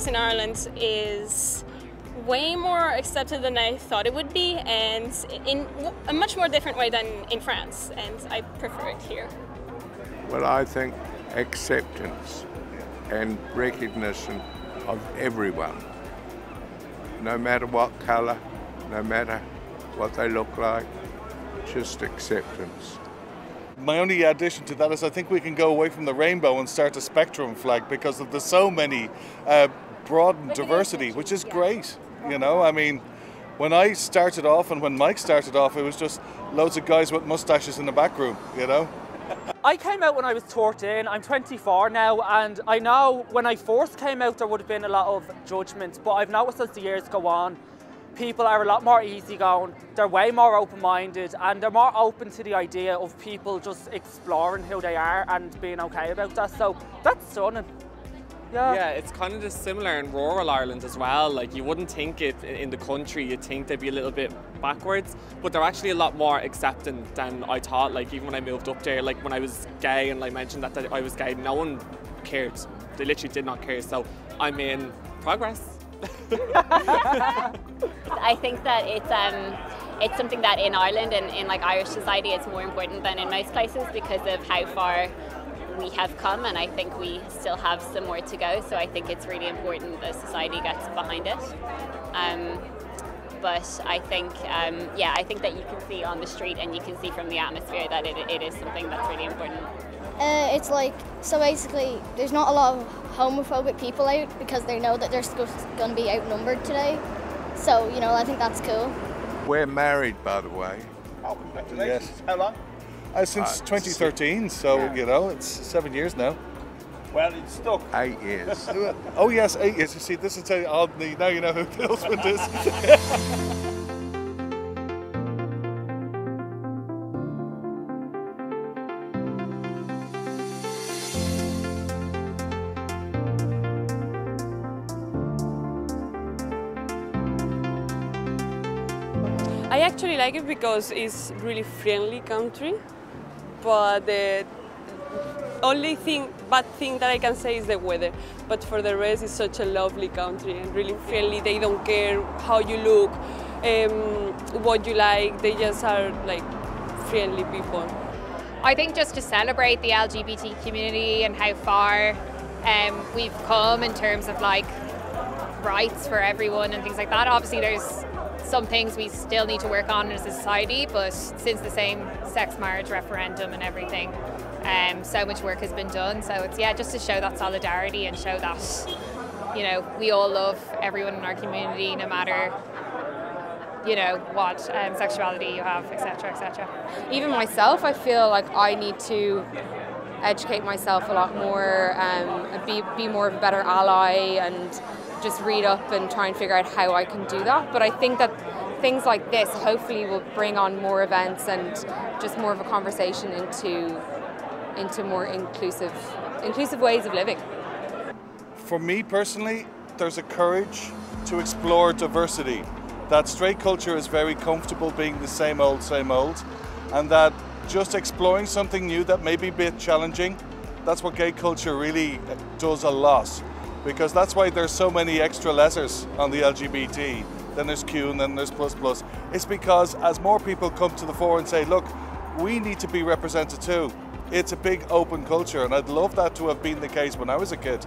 protest in Ireland is way more accepted than I thought it would be, and in a much more different way than in France, and I prefer it here. Well, I think acceptance and recognition of everyone, no matter what colour, no matter what they look like, just acceptance. My only addition to that is I think we can go away from the rainbow and start a spectrum flag, because there's so many broad diversity, which is great. You know, I mean, when I started off and when Mike started off, it was just loads of guys with mustaches in the back room, you know. I came out when I was 13, I'm 24 now, and I know when I first came out there would have been a lot of judgment, but I've noticed as the years go on, people are a lot more easygoing, they're way more open-minded, and they're more open to the idea of people just exploring who they are and being okay about that, so that's stunning. Yeah, it's kind of just similar in rural Ireland as well. Like, you wouldn't think it in the country, you'd think they'd be a little bit backwards, but they're actually a lot more accepting than I thought. Like, even when I moved up there, like when I was gay and I mentioned that I was gay, no one cared. They literally did not care, so I'm in progress. I think that it's something that in Ireland and in like Irish society it's more important than in most places because of how far we have come, and I think we still have some more to go, so I think it's really important that society gets behind it. But I think, yeah, I think that you can see on the street and you can see from the atmosphere that it is something that's really important. It's like, so basically there's not a lot of homophobic people out because they know that they're going to be outnumbered today. So, you know, I think that's cool. We're married, by the way. Oh, congratulations. Yes. How long? Since 2013, so, yeah. You know, it's 7 years now. Well, it's stuck. 8 years. Oh yes, 8 years. You see, this is how now you know who Bill Smith is. I actually like it because it's really friendly country, but the only bad thing that I can say is the weather. But for the rest, it's such a lovely country and really friendly. They don't care how you look, what you like. They just are like friendly people. I think just to celebrate the LGBT community and how far we've come in terms of like rights for everyone and things like that. Obviously, there's some things we still need to work on as a society, but since the same-sex marriage referendum and everything, so much work has been done. So it's, yeah, just to show that solidarity and show that, you know, we all love everyone in our community, no matter, you know, what sexuality you have, etc., etc. Even myself, I feel like I need to educate myself a lot more, be more of a better ally, and just read up and try and figure out how I can do that. But I think that things like this hopefully will bring on more events and just more of a conversation into more inclusive ways of living. For me personally, there's a courage to explore diversity. That straight culture is very comfortable being the same old, and that just exploring something new that may be a bit challenging, that's what gay culture really does a lot. Because that's why there's so many extra letters on the LGBT. Then there's Q and then there's plus plus. It's because as more people come to the fore and say, look, we need to be represented too. It's a big open culture, and I'd love that to have been the case when I was a kid.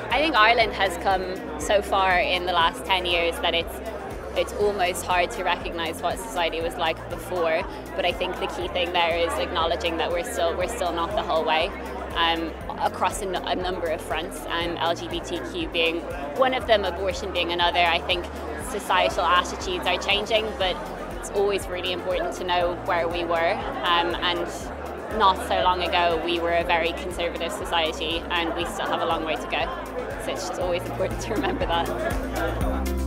I think Ireland has come so far in the last 10 years that it's almost hard to recognise what society was like before, but I think the key thing there is acknowledging that we're still not the whole way. Across a number of fronts, and LGBTQ being one of them, abortion being another. I think societal attitudes are changing, but it's always really important to know where we were, and not so long ago we were a very conservative society and we still have a long way to go, so it's just always important to remember that.